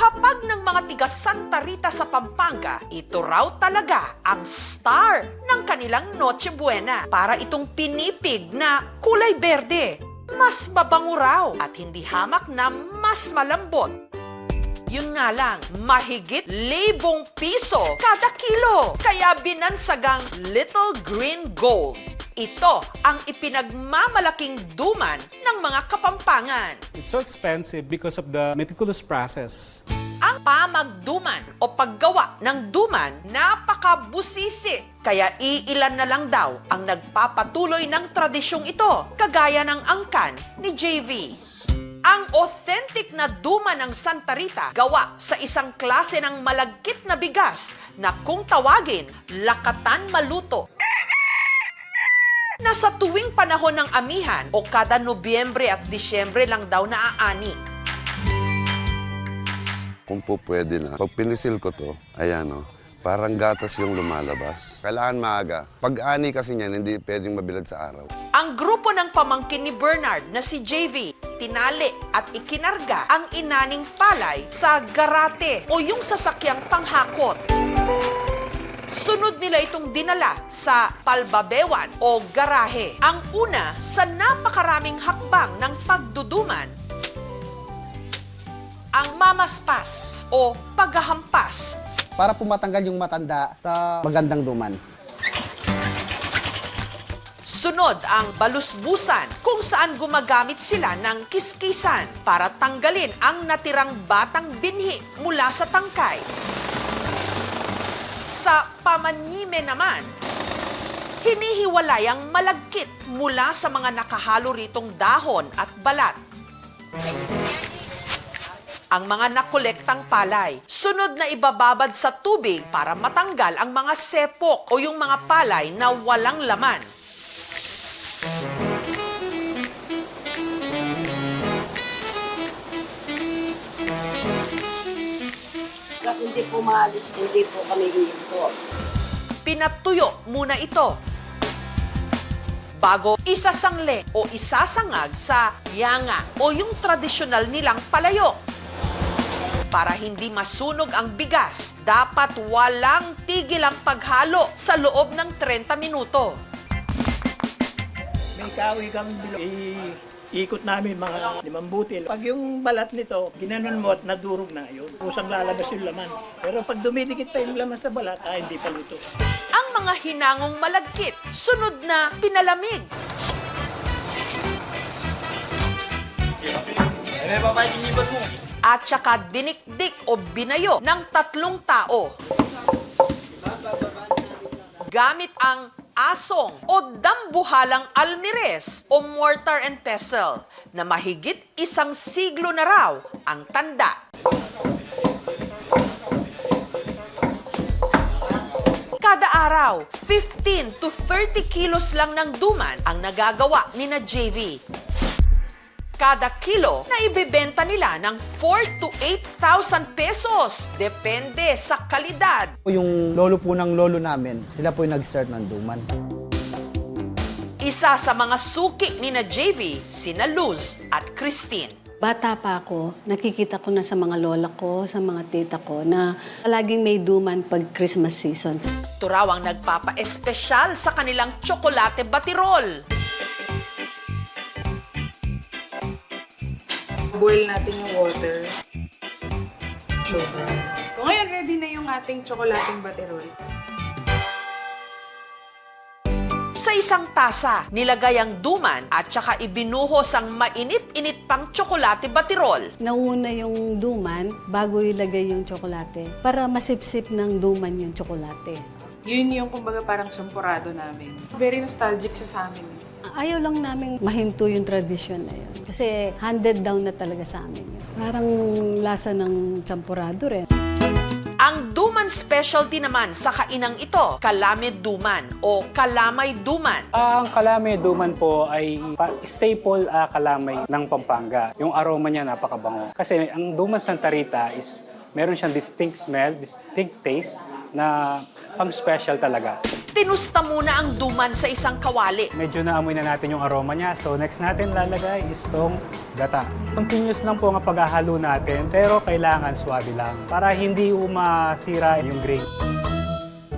hapag ng mga tiga Santa Rita sa Pampanga, ito raw talaga ang star ng kanilang Noche Buena para itong pinipig na kulay berde. Mas mabango raw at hindi hamak na mas malambot. Yun nga lang, mahigit 1,000 piso kada kilo, kaya binansagang Little Green Gold. Ito ang ipinagmamalaking duman ng mga Kapampangan. It's so expensive because of the meticulous process. Ang pamagduman o paggawa ng duman, napakabusisi. Kaya iilan na lang daw ang nagpapatuloy ng tradisyong ito, kagaya ng angkan ni JV. Ang authentic na duman ng Santa Rita, gawa sa isang klase ng malagkit na bigas na kung tawagin, lakatan maluto. Nasa tuwing panahon ng amihan o kada Nobyembre at Disyembre lang daw naaani. Kung po pwede na, pag pinisil ko to, ayan o, parang gatas yung lumalabas. Kailangan maaga. Pag-ani kasi niyan, hindi pwedeng mabilad sa araw. Ang grupo ng pamangkin ni Bernard na si JV, tinali at ikinarga ang inaning palay sa garate o yung sasakyang panghakot. Sunod nila itong dinala sa palbabewan o garahe. Ang una sa napakaraming hakbang ng pagduduman, ang mamaspas o paghahampas. Para po matanggal yung matanda sa magandang duman. Sunod ang balusbusan kung saan gumagamit sila ng kiskisan para tanggalin ang natirang batang binhi mula sa tangkay. Sa pamanyime naman, hinihiwalay ang malagkit mula sa mga nakahalo ritong dahon at balat. Ang mga nakolektang palay, sunod na ibababad sa tubig para matanggal ang mga sepok o yung mga palay na walang laman. Kapag hindi po maalis, hindi po kami hihinto. Pinatuyo muna ito bago isasangle o isasangag sa yanga o yung tradisyonal nilang palayok. Para hindi masunog ang bigas, dapat walang tigil ang paghalo sa loob ng 30 minuto. May kahoy kami bilo. Ikot namin mga 5 butil. Pag yung balat nito, ginanon mo at nadurog na yun. Kusang lalabas yung laman. Pero pag dumidikit pa yung laman sa balat, hindi pa luto. Ang mga hinangong malagkit, sunod na pinalamig. At saka dinikdik o binayo ng 3 tao. Gamit ang asong o dambuhalang almires o mortar and pestle na mahigit 1 siglo na raw ang tanda. Kada araw, 15 to 30 kilos lang ng duman ang nagagawa ni na JV. Kada kilo na ibebenta nila ng 4 to 8,000 pesos. Depende sa kalidad. Yung lolo po ng lolo namin, sila po yung nag-start ng duman. Isa sa mga suki ni na JV, sina Luz at Christine. Bata pa ako, nakikita ko na sa mga lola ko, sa mga tita ko, na palaging may duman pag Christmas season. Ito raw ang nagpapa-espesyal sa kanilang tsokolate batirol. Boil natin yung water. Sugar. So ngayon, ready na yung ating tsokolating baterol. Sa isang tasa, nilagay ang duman at saka ibinuhos ang mainit-init pang tsokolate batirol. Nauna yung duman bago ilagay yung tsokolate para masipsip ng duman yung tsokolate. Yun yung kumbaga parang sampurado namin. Very nostalgic siya sa amin. Ayaw lang namin mahinto yung tradisyon na yun. Kasi handed down na talaga sa amin yun. Parang lasa ng champurado rin. Ang duman specialty naman sa kainang ito, kalame duman o kalamay duman. Ang kalame duman po ay staple kalamay ng Pampanga. Yung aroma niya napakabango. Kasi ang duman Santa Rita meron siyang distinct smell, distinct taste na pang-special talaga. Kinusta muna ang duman sa isang kawali. Medyo naamoy na natin yung aroma niya. So next natin lalagay is tong gata. Continuous lang po ang paghahalo natin pero kailangan swabe lang para hindi masira yung grain.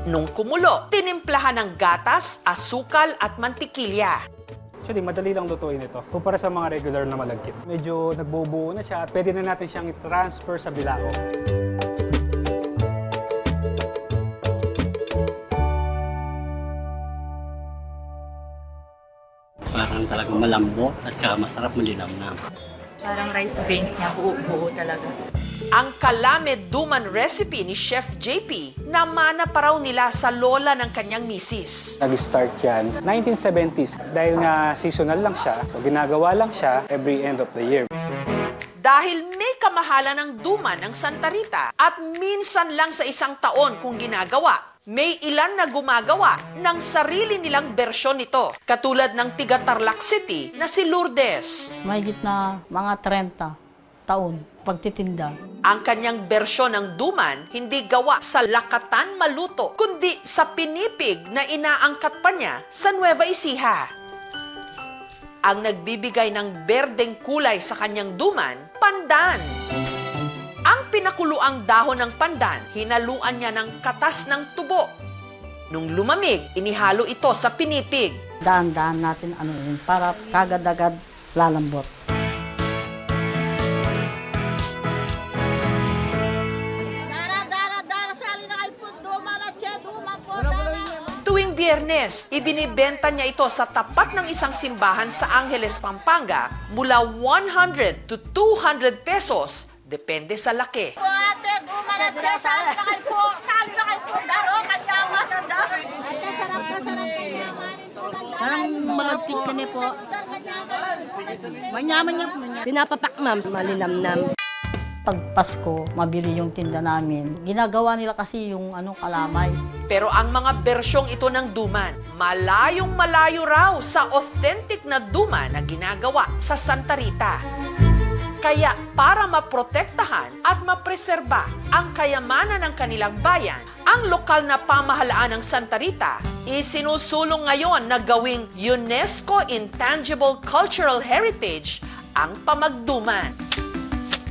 Nung kumulo, tinimplahan ng gatas, asukal at mantikilya. Actually, madali lang lutuin ito kumpara sa mga regular na malagkit. Medyo nagbubuo na siya at pwede na natin siyang i-transfer sa bilao. Parang talagang malambot at saka masarap malinamnam. Parang rice grains niya, buo-buo talaga. Ang kalame duman recipe ni Chef JP, namana pa raw nila sa lola ng kanyang misis. Nag-start yan 1970s dahil nga seasonal lang siya. So ginagawa lang siya every end of the year. Dahil may kamahalan ng duman ng Santa Rita at minsan lang sa isang taon kung ginagawa, may ilan na gumagawa ng sarili nilang bersyon nito. Katulad ng tiga Tarlac City na si Lourdes. Mahigit na mga 30 taon pagtitinda. Ang kanyang bersyon ng duman hindi gawa sa lakatan maluto, kundi sa pinipig na inaangkat pa niya sa Nueva Ecija. Ang nagbibigay ng berdeng kulay sa kanyang duman, pandan. Ang pinakuluang dahon ng pandan, hinaluan niya ng katas ng tubo. Nung lumamig, inihalo ito sa pinipig. Daan-daan natin yun para kagad-agad lalambot. Tuwing Biyernes, ibinibenta niya ito sa tapat ng isang simbahan sa Angeles, Pampanga mula 100 to 200 pesos, depende sa laki. Parang malagkit ka niya po. Manyaman niya po. Pinapapak ma'am, malinamnam. Pag Pasko, mabili yung tinda namin. Ginagawa nila kasi yung kalamay. Pero ang mga bersyong ito ng duman, malayong malayo raw sa authentic na duman na ginagawa sa Santa Rita. Kaya para maprotektahan at mapreserba ang kayamanan ng kanilang bayan, ang lokal na pamahalaan ng Santa Rita isinusulong ngayon na gawing UNESCO Intangible Cultural Heritage ang pamagduman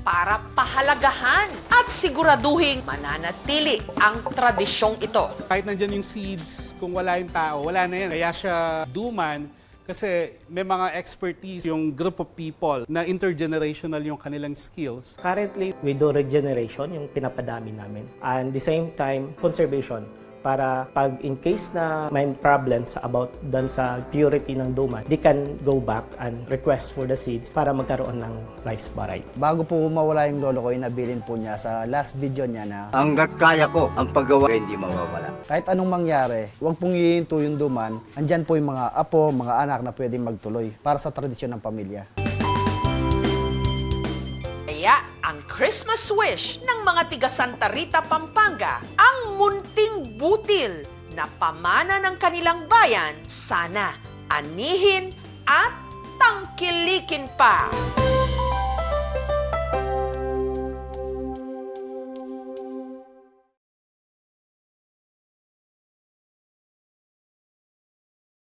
para pahalagahan at siguraduhing mananatili ang tradisyong ito. Kahit nandyan yung seeds, kung wala yung tao, wala na yan. Kaya siya duman kasi may mga expertise yung group of people na intergenerational yung kanilang skills. Currently, we do regeneration, yung pinapadami namin. And the same time, conservation. Para pag in case na may problems about dan sa purity ng duman, they can go back and request for the seeds para magkaroon ng rice variety. Bago po mawala yung lolo ko, inabilin po niya sa last video niya na Hanggat kaya ko, ang paggawa hindi mawawala. kahit anong mangyari, huwag pong hihinto yung duman. Andyan po yung mga apo, mga anak na pwedeng magtuloy para sa tradisyon ng pamilya. Kaya ang Christmas wish ng mga tiga Santa Rita, Pampanga, ang munting butil na pamana ng kanilang bayan, sana anihin at tangkilikin pa.